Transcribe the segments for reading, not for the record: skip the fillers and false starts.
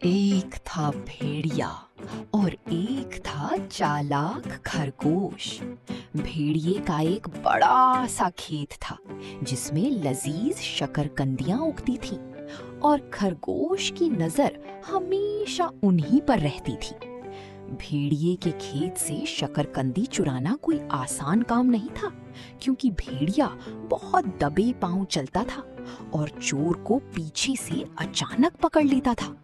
एक था भेड़िया और एक था चालाक खरगोश। भेड़िए का एक बड़ा सा खेत था जिसमें लजीज शकरकंदियां उगती थीं और खरगोश की नजर हमेशा उन्हीं पर रहती थी। भेड़िए के खेत से शकरकंदी चुराना कोई आसान काम नहीं था, क्योंकि भेड़िया बहुत दबे पांव चलता था और चोर को पीछे से अचानक पकड़ लेता था।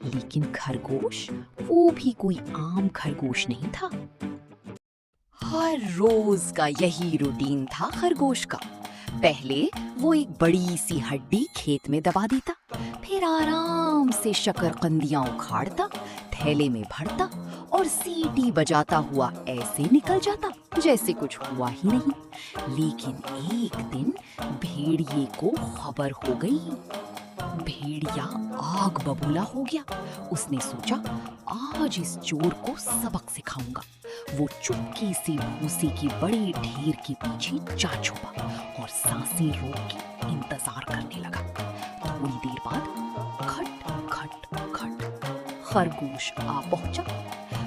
लेकिन खरगोश वो भी कोई आम खरगोश नहीं था। हर रोज का यही रूटीन था खरगोश का। पहले वो एक बड़ी सी हड्डी खेत में दबा देता, फिर आराम से शकरकंदियां उखाड़ता, थैले में भरता और सीटी बजाता हुआ ऐसे निकल जाता जैसे कुछ हुआ ही नहीं। लेकिन एक दिन भेड़िए को खबर हो गई। भेड़िया आग बबूला हो गया। उसने सोचा, आज इस चोर को सबक सिखाऊंगा। वो चुपके से भूसे के बड़े ढेर के पीछे जा छुपा और सांसें रोक के इंतजार करने लगा। थोड़ी देर बाद खट खट खट खरगोश आ पहुंचा।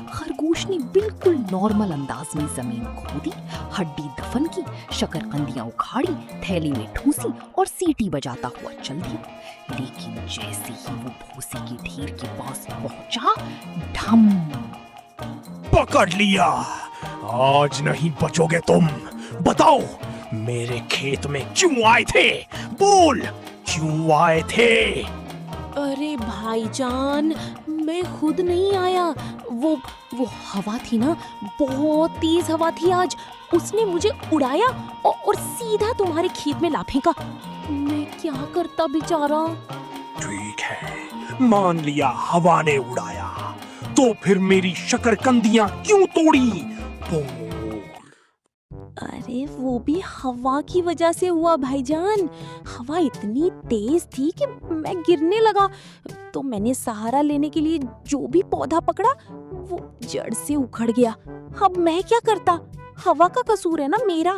खरगोश ने बिल्कुल नॉर्मल अंदाज में जमीन खोदी, हड्डी दफन की, शकरकंदियां उखाड़ी, थैली में ठूसी और सीटी बजाता हुआ चल दिया। लेकिन जैसे ही वो भूसे के ढेर के पास पहुंचा, ढम! पकड़ लिया। आज नहीं बचोगे तुम। बताओ, मेरे खेत में क्यों आए थे? बोल, क्यों आए थे? अरे भाईजान, मैं खुद नहीं आया। वो हवा थी ना, बहुत तेज हवा थी आज। उसने मुझे उड़ाया और सीधा तुम्हारे खेत में ला फेंका। मैं क्या करता बेचारा। ठीक है, मान लिया हवा ने उड़ाया, तो फिर मेरी शकरकंदियां क्यों तोड़ी? बोल। अरे वो भी हवा की वजह से हुआ भाईजान। हवा इतनी तेज थी कि मैं गिरने लगा, तो मैंने सहारा लेने के लिए जो भी पौधा पकड़ा वो जड़ से उखड़ गया। अब मैं क्या करता? हवा का कसूर है ना मेरा।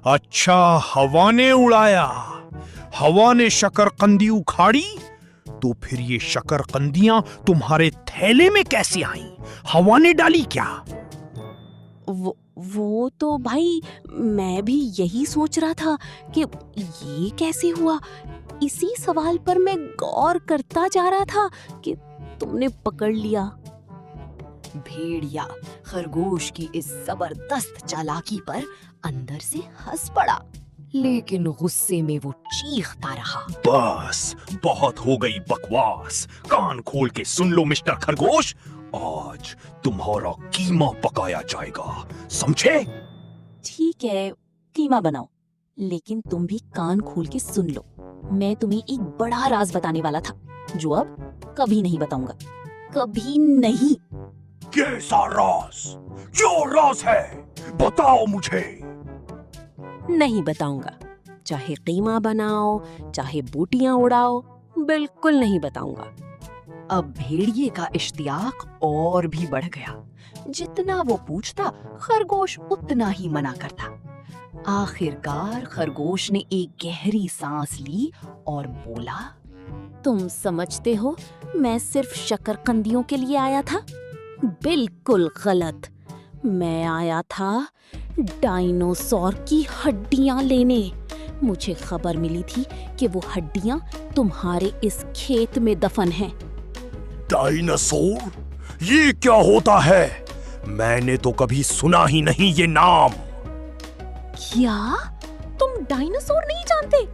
अच्छा, हवा ने उड़ाया। हवा ने शकरकंदी उखाड़ी, तो फिर ये शकरकंदियां तुम्हारे थैले में कैसे आईं? हवा ने डाली क्या? वो तो भाई मैं भी यही सोच रहा था कि ये कैसे हुआ। इसी सवाल पर मैं गौर करता जा रहा था कि तुमने पकड़ लिया। भेड़िया खरगोश की इस जबरदस्त चालाकी पर अंदर से हंस पड़ा, लेकिन गुस्से में वो चीखता रहा। बस, बहुत हो गई बकवास। कान खोल के सुन लो मिस्टर खरगोश, आज तुम्हारा कीमा पकाया जाएगा, समझे? ठीक है, कीमा बनाओ, लेकिन तुम भी कान खोल के सुन लो। मैं तुम्हें एक बड़ा राज बताने वाला था, जो अब कभी नहीं बताऊंगा। कभी नहीं। कैसा राज? क्या राज है? बताओ मुझे। नहीं बताऊंगा। चाहे कीमा बनाओ, चाहे बूटियां उड़ाओ, बिल्कुल नहीं बताऊंगा। अब भेड़िए का इश्तियाक और भी बढ़ गया। जितना वो पूछता, खरगोश उतना ही मना करता। आखिरकार खरगोश ने एक गहरी सांस ली और बोला, तुम समझते हो मैं सिर्फ शकरकंदियों के लिए आया था? बिल्कुल गलत। मैं आया था डायनासोर की हड्डियां लेने। मुझे खबर मिली थी कि वो हड्डियां तुम्हारे इस खेत में दफन हैं। डायनासोर? ये क्या होता है? मैंने तो कभी सुना ही नहीं ये नाम। क्या तुम डायनासोर नहीं जानते?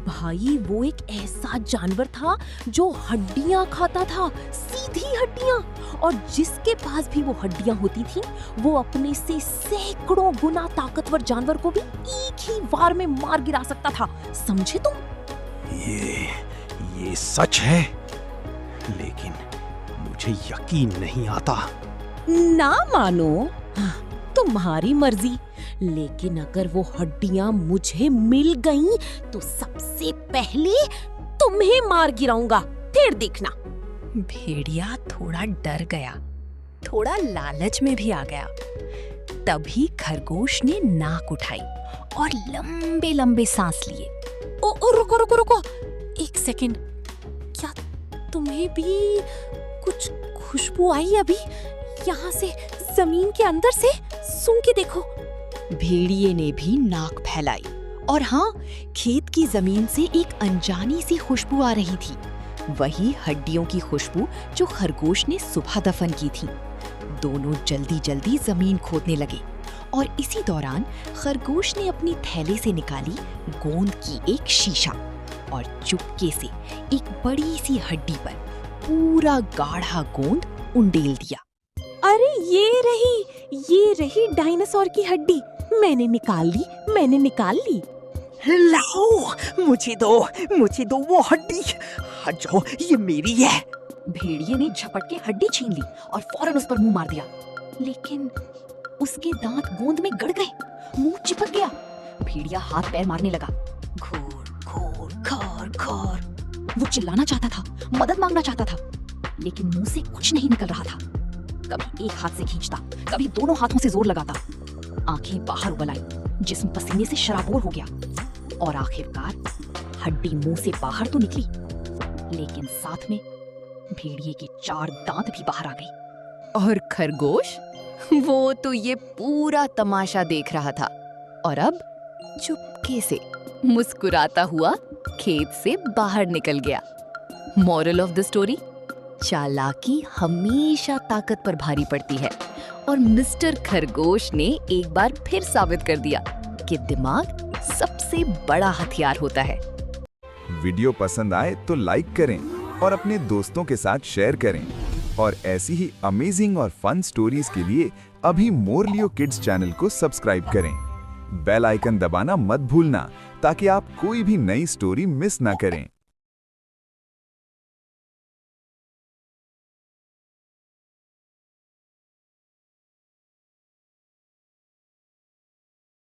भाई वो एक ऐसा जानवर था जो हड्डियां खाता था, सीधी हड्डियां, और जिसके पास भी वो हड्डियां होती थी वो अपने से सैकड़ों गुना ताकतवर जानवर को भी एक ही वार में मार गिरा सकता था। समझे तुम? ये सच है, लेकिन मुझे यकीन नहीं आता। ना मानो, तुम्हारी मर्जी, लेकिन अगर वो हड्डियां मुझे मिल गईं तो सबसे पहले तुम्हें मार गिराऊंगा, फिर देखना। भेड़िया थोड़ा डर गया, थोड़ा लालच में भी आ गया। तभी खरगोश ने नाक उठाई और लंबे लंबे सांस लिए। रुको, एक सेकंड। क्या तुम्हें भी कुछ खुशबू आई अभी यहाँ से, जमीन के अंदर से? सूंघ के देखो। भेड़िए ने भी नाक फैलाई और हाँ, खेत की जमीन से एक अनजानी सी खुशबू आ रही थी, वही हड्डियों की खुशबू जो खरगोश ने सुबह दफन की थी। दोनों जल्दी जल्दी जमीन खोदने लगे और इसी दौरान खरगोश ने अपनी थैले से निकाली गोंद की एक शीशा और चुपके से एक बड़ी सी हड्डी पर पूरा गाढ़ा गोंद उंडेल दिया। अरे ये रही डायनासोर की हड्डी। मैंने निकाल ली। लाओ, मुझे दो वो हड्डी। हटो, ये मेरी है। भेड़िए ने झपट के हड्डी छीन ली और फौरन उस पर मुंह मार दिया, लेकिन उसके दांत गोंद में गड़ गए, मुंह चिपक गया। भेड़िया हाथ पैर मारने लगा। घोर घोर खर खर। वो चिल्लाना चाहता था, मदद मांगना चाहता था, लेकिन मुंह से कुछ नहीं निकल रहा था। कभी एक हाथ से खींचता, कभी दोनों हाथों से जोर लगाता। आंखें बाहर उबल आई, जिस्म पसीने से शराबोर हो गया और आखिरकार हड्डी मुंह से बाहर तो निकली, लेकिन साथ में भेड़िए के 4 दांत भी बाहर आ गई। और खरगोश, वो तो ये पूरा तमाशा देख रहा था और अब चुपके से मुस्कुराता हुआ खेत से बाहर निकल गया। मॉरल ऑफ द स्टोरी, चालाकी हमेशा ताकत पर भारी पड़ती है और मिस्टर खरगोश ने एक बार फिर साबित कर दिया कि दिमाग सबसे बड़ा हथियार होता है। वीडियो पसंद आए तो लाइक करें और अपने दोस्तों के साथ शेयर करें और ऐसी ही अमेजिंग और फन स्टोरीज के लिए अभी मोरलियो किड्स चैनल को सब्सक्राइब करें। बेल आइकन दबाना मत भूलना ताकि आप कोई भी नई स्टोरी मिस ना करें।